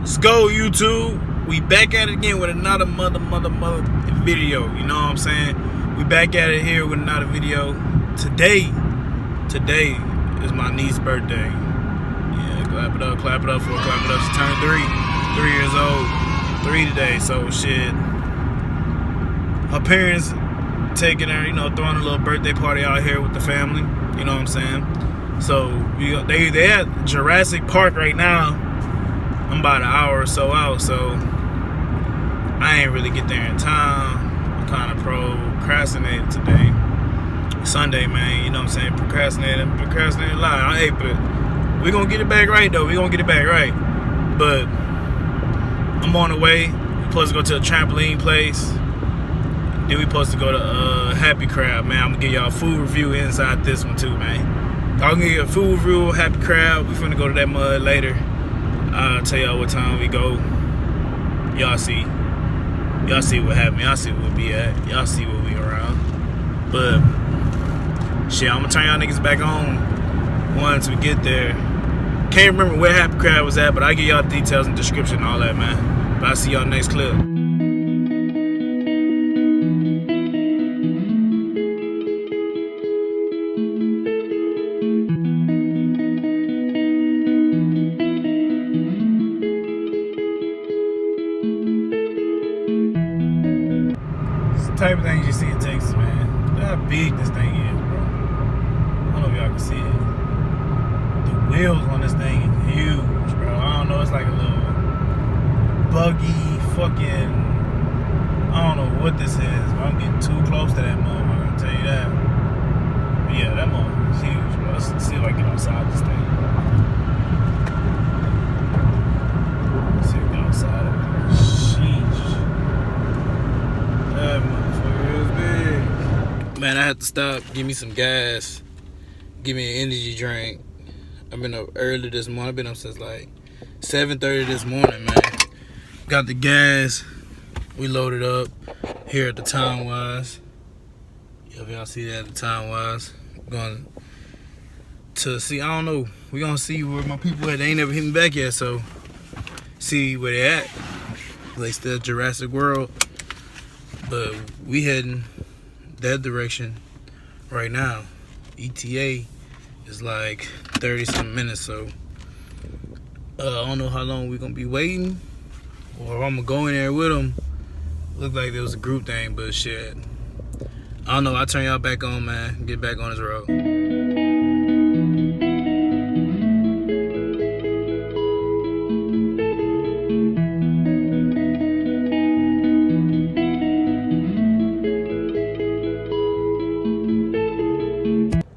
Let's go, YouTube. We back at it again with another mother video. You know what I'm saying? We back at it here with another video. Today is my niece's birthday. Yeah, clap it up for her, clap it up. She turned 3 years old. 3 today, so shit. Her parents taking her, you know, throwing a little birthday party out here with the family. You know what I'm saying? So they at Jurassic Park right now. I'm about an hour or so out, so I ain't really get there in time. I'm kind of procrastinating today. Sunday, man, you know what I'm saying? Procrastinating a lot. Hey, but we gonna get it back right, though. We gonna get it back right. But I'm on the way. We're supposed to go to a trampoline place. Then we supposed to go to Happy Crab, man. I'm gonna give y'all a food review inside this one too, man. Y'all gonna get a food review, Happy Crab. We finna go to that mud later. I'll tell y'all what time we go. Y'all see what happened. Y'all see where we be at. Y'all see where we around. But shit, I'm gonna turn y'all niggas back on once we get there. Can't remember where Happy Crab was at, but I'll give y'all details and description and all that, man. But I'll see y'all next clip. Type of things you see in Texas, man. Look how big this thing is, bro. I don't know if y'all can see it. The wheels on this thing is huge, bro. I don't know, it's like a little buggy fucking, I don't know what this is, but I'm getting too close to that motherfucker, I'll tell you that. But yeah, that motherfucker is huge, bro. Let's see if I can get outside this thing, bro. Let's see if I can get outside of it. Sheesh. That motherfucker is big. Man, I had to stop, give me some gas, give me an energy drink. I've been up early this morning. I've been up since like 7:30 this morning, man. Got the gas. We loaded up here at the Town Wise. If y'all see that at the Town Wise. Going to see, I don't know. We gonna see where my people at. They ain't never hit me back yet, so see where they at. They still at Jurassic World. But we heading that direction right now. ETA is like 30-some minutes, so I don't know how long we're gonna be waiting, or if I'm gonna go in there with them. Looked like there was a group thing, but shit, I don't know. I'll turn y'all back on, man. Get back on this road.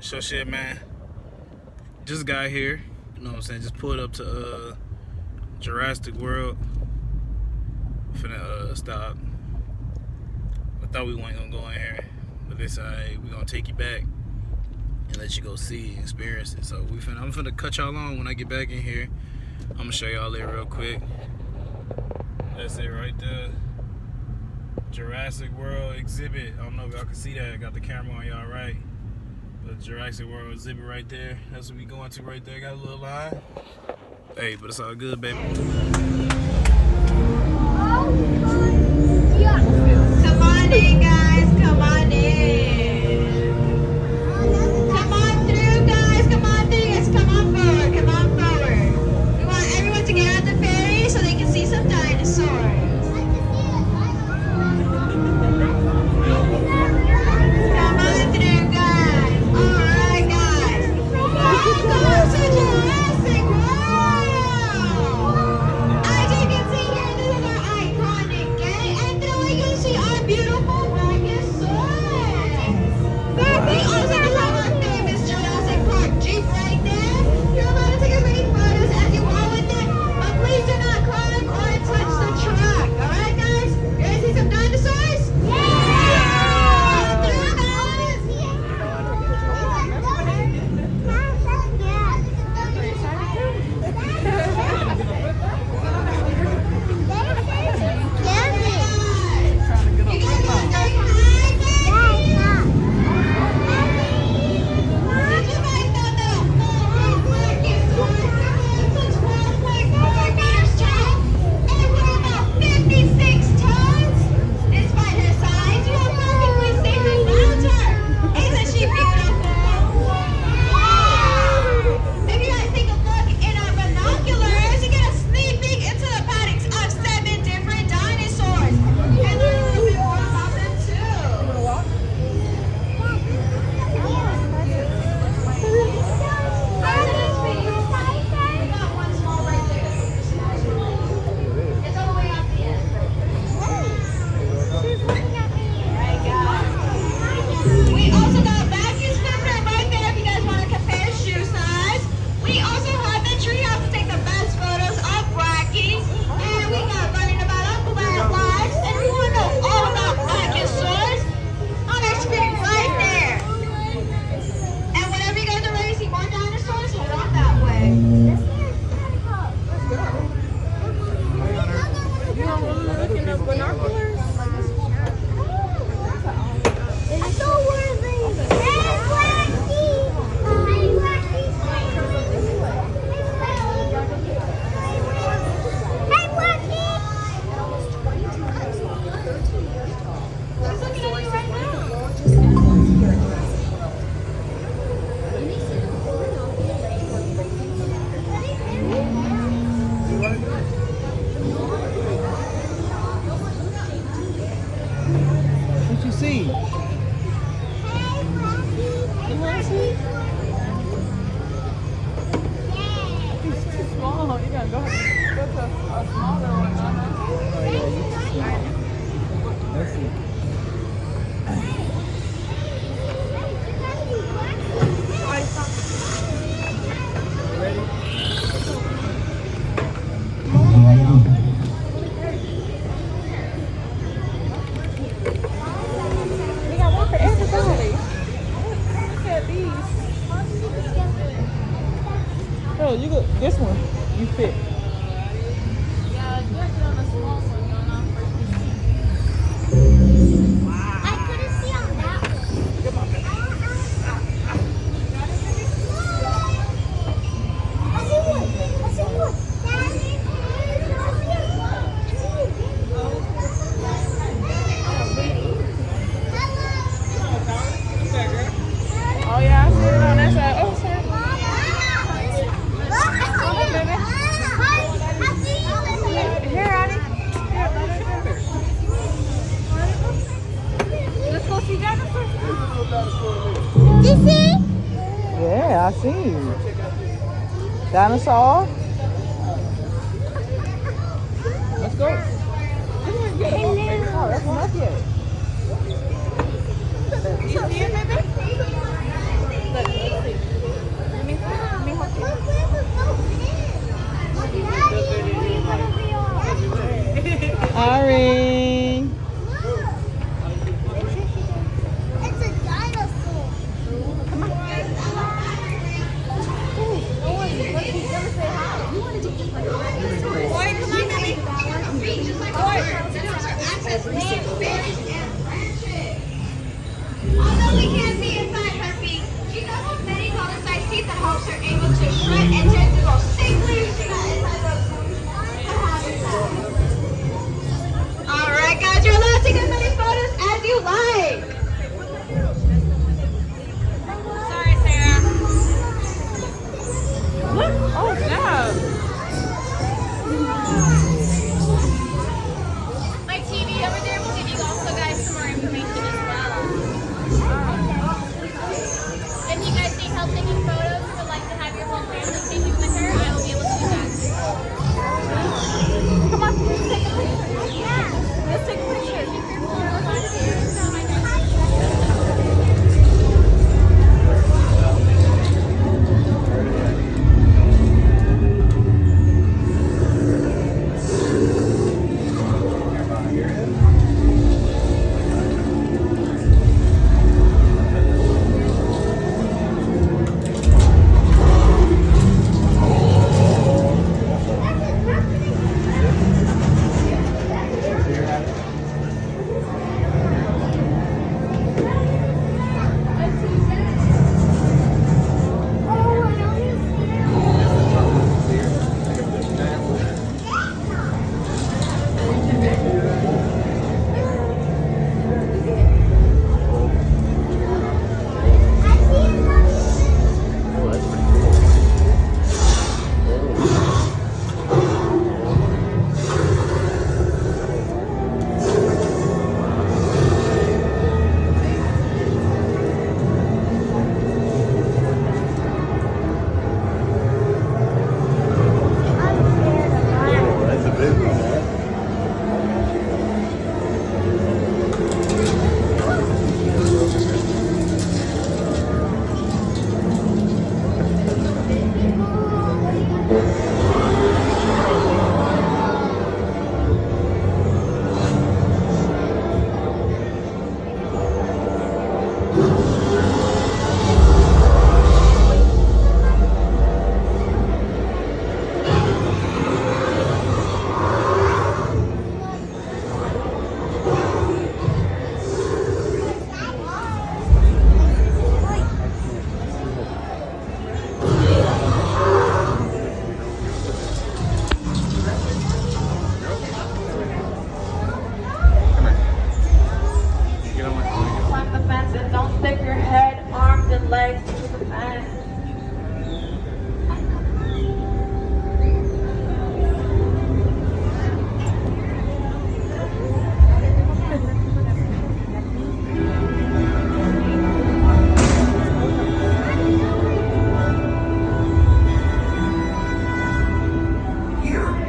So shit, man, just got here, you know what I'm saying, just pulled up to Jurassic World. Finna stop. I thought we weren't gonna go in here, but they said, hey, we gonna take you back and let you go see and experience it. So I'm finna cut y'all on when I get back in here. I'm gonna show y'all it real quick. That's it right there. Jurassic World exhibit. I don't know if y'all can see that. I got the camera on y'all right. The Jurassic World exhibit right there. That's what we going to right there. Got a little line. Hey, but it's all good, baby. Come on in, guys. Come on in. Come on through, guys. Come on through. Yes, come on forward. Come on forward. We want everyone to get on the ferry so they can see some dinosaurs. Come on through, guys. Alright, guys. Welcome to Jurassic World! As you can see here, this is our iconic gate. And through it, you see our beautiful Brontosaurus. see. Dinosaur? Let's go. Oh, that's not yet. You see it, baby? Look, let's see. Let me help you. Ari. It's a dinosaur. Come on. You want to do just like a dinosaur? Boy, come on, baby. Just like a access land, berries, and branches. Although we can't see inside her feet, she does have many color-sized teeth that helps her able to shred and chew through those thick leaves she got inside those habitats. All right, guys, you're allowed to take as many photos as you like. Sorry, Sarah. Look. Oh, snap. My TV over there will give you also guys some more information as well. If you guys need help taking photos or would like to have your whole family take you with her, I will be able to do that. Come on, let's take a picture. Yeah. Let's take a picture.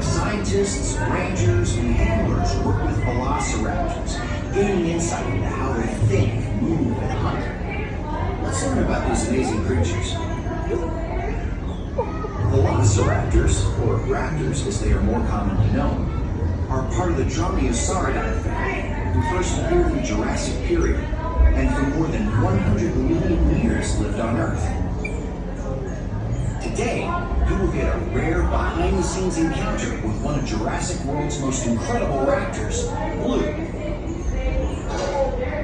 Scientists, rangers, and handlers work with velociraptors, gaining insight into how they think, move, and hunt. Let's learn about these amazing creatures. Velociraptors, or raptors as they are more commonly known, are part of the Dromaeosauridae family, who first appeared in the Jurassic period, and for more than 100 million years lived on Earth. Today, you will get a rare behind-the-scenes encounter with one of Jurassic World's most incredible raptors, Blue.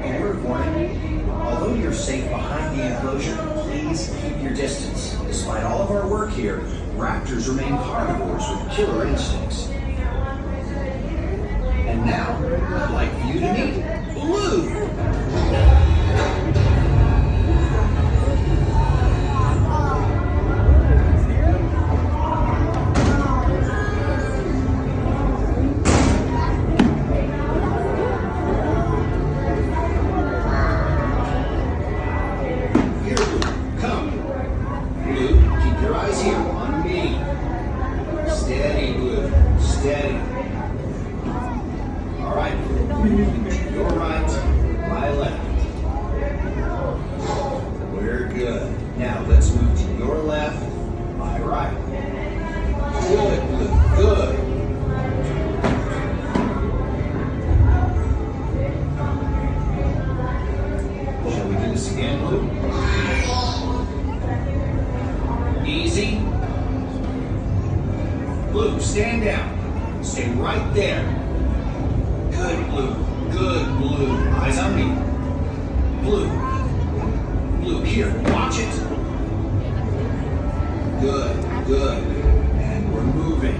A word of warning, although you're safe behind the enclosure, please keep your distance. Despite all of our work here, raptors remain carnivores with killer instincts. And now, I'd like for you to meet Blue. Blue, Your right, my left. We're good. Now let's move to your left, my right. Good, Blue. Good. Shall we do this again, Blue? Easy. Blue, stand down. Stay right there. Good, Blue. Good, Blue. Eyes on me. Blue. Blue, here. Watch it. Good, good. And we're moving.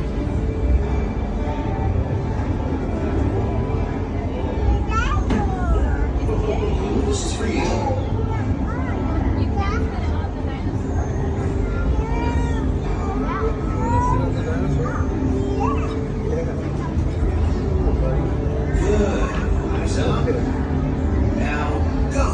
Blue, this is for you. Good. Eyes up. Now go.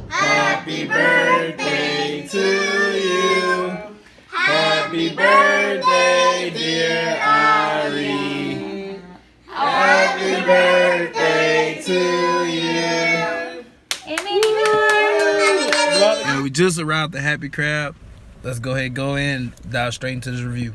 Happy birthday to you. Happy birthday, dear Ari. Happy birthday to you. And we just arrived at Happy Crab. Let's go ahead and go in and dive straight into this review.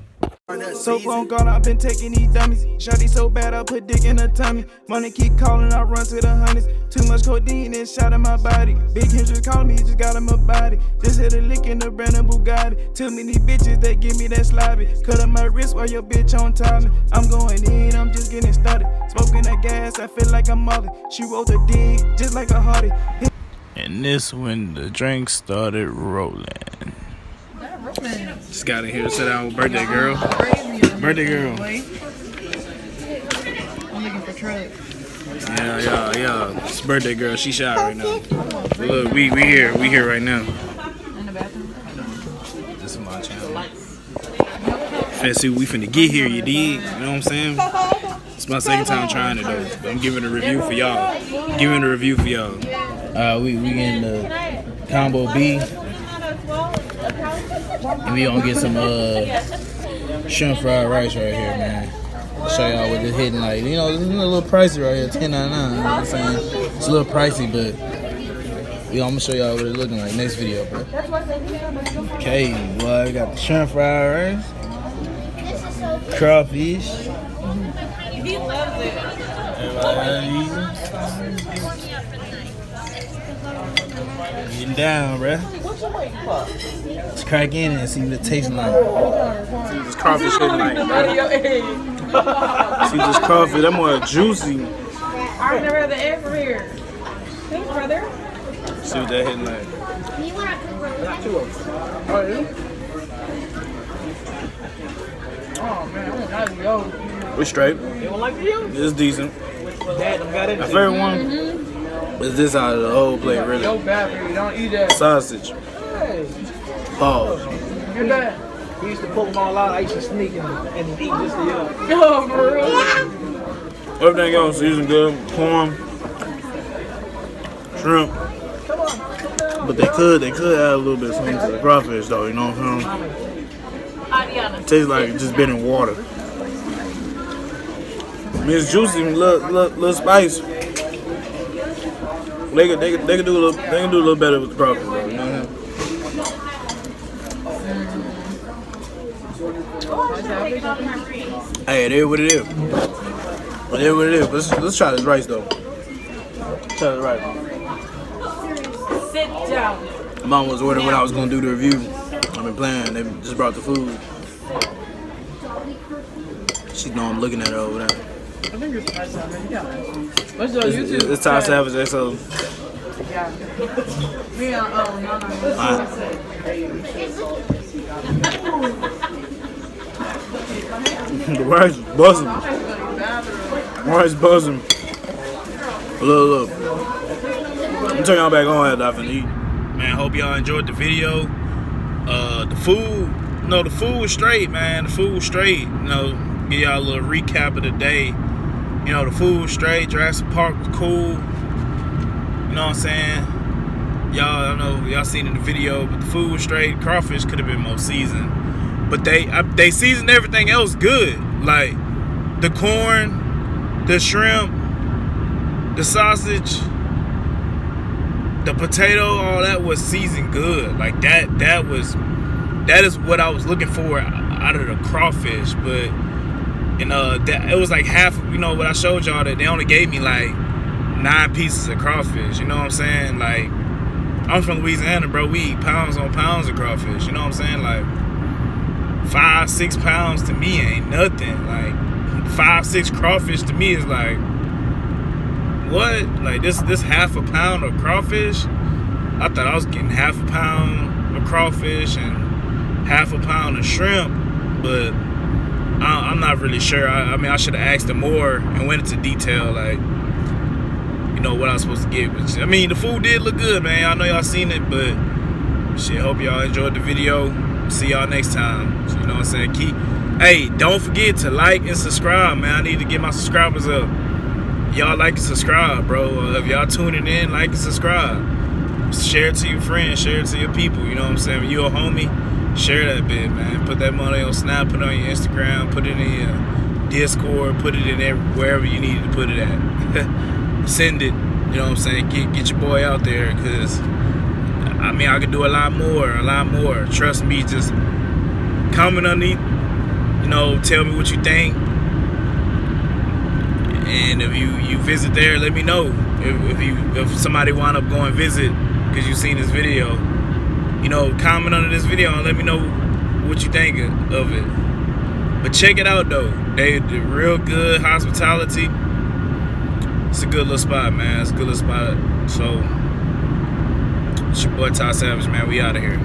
So long gone, I've been taking these dummies. Shawty so bad, I put dick in her tummy. Money keep calling, I run to the hundreds. Too much codeine and shot in my body. Big him just calling me, he just got him a body. Just hit a lick in the brand new Bugatti. Too many bitches that give me that sloppy. Cut up my wrist while your bitch on top me. I'm going in, I'm just getting started. Smoking that gas, I feel like I'm Molly. She rolled a D just like a Hardy. And this when the drink started rolling. Just got in here to sit down with birthday girl. Birthday girl. I'm looking for truck. Yeah. It's birthday girl. She shy right now. But look, we here right now. In the bathroom. This is my channel. Finna see what we finna get here. You dig? You know what I'm saying? It's my second time trying it though. But I'm giving a review for y'all. We getting the combo B. And we gonna get some shrimp fried rice right here, man. I'll show y'all what this hitting like. You know, it's a little pricey right here, $10.99. You know what I'm saying? It's a little pricey, but I'm gonna show y'all what it's looking like next video, bro. Okay, well, we got the shrimp fried rice, crawfish. He loves it. Getting down, bruh. Let's crack in and see what it tastes like. See what this crawfish hitting like, bruh. See this crawfish, that more juicy. I've never had the egg from here. Thanks, brother. See what that hitting like. Oh, man. I want to go. We straight. It's decent. My favorite one is this out of the whole plate, really. So bad for you. Don't eat that. Sausage. Pause. You're bad. We used to pull them all out. I used to sneak and eat just the Oh, for real? Everything else seasoned good. Corn, shrimp. But they could add a little bit of something to the crawfish, though. You know what I'm saying? It tastes like it's just been in water. I mean, it's juicy, little spice. They could do a little better with the crawfish, though. You know what I'm saying? Hey, it is what it is. It is what it is. Let's try this rice though. Try this rice. Sit down. Mom was wondering when I was gonna do the review. I've been playing. They just brought the food. She know I'm looking at her over there. I think it's Thai Savage. Yeah. What's your YouTube? It's Thai Savage, so. Yeah. Me, The rice is buzzing. Rice buzzing. Look. I'm turning y'all back on after I finna eat. Man, hope y'all enjoyed the video. The food no, the food was straight, man. The food was straight. You know, give y'all a little recap of the day. You know, the food was straight. Jurassic Park was cool. You know what I'm saying? Y'all, I know y'all seen in the video, but the food was straight. Crawfish could have been more seasoned, but they seasoned everything else good. Like the corn, the shrimp, the sausage, the potato, all that was seasoned good. Like that is what I was looking for out of the crawfish. But it was like half. You know what I showed y'all, that they only gave me like 9 pieces of crawfish. You know what I'm saying? Like, I'm from Louisiana, bro. We eat pounds on pounds of crawfish. You know what I'm saying? Like 5-6 pounds to me ain't nothing. Like 5-6 crawfish to me is like, what? Like this half a pound of crawfish? I thought I was getting half a pound of crawfish and half a pound of shrimp, but I'm not really sure. I mean, I should have asked them more and went into detail, like, you know, what I was supposed to get. But, I mean, the food did look good, man. I know y'all seen it, but shit, hope y'all enjoyed the video. See y'all next time. So, you know what I'm saying? Hey, don't forget to like and subscribe, man. I need to get my subscribers up. Y'all like and subscribe, bro. If y'all tuning in, like and subscribe. Share it to your friends. Share it to your people. You know what I'm saying? When you a homie, share that bit, man. Put that money on Snap, put it on your Instagram, put it in your Discord, put it in wherever you need to put it at. Send it. You know what I'm saying? Get your boy out there, because I mean, I could do a lot more. Trust me. Just comment underneath. You know, tell me what you think. And if you visit there, let me know. If somebody wind up going visit because you seen this video, you know, comment under this video and let me know what you think of it. But check it out though. They real good hospitality. It's a good little spot, man. It's a good little spot. So it's your boy Ty Savage, man. We out of here.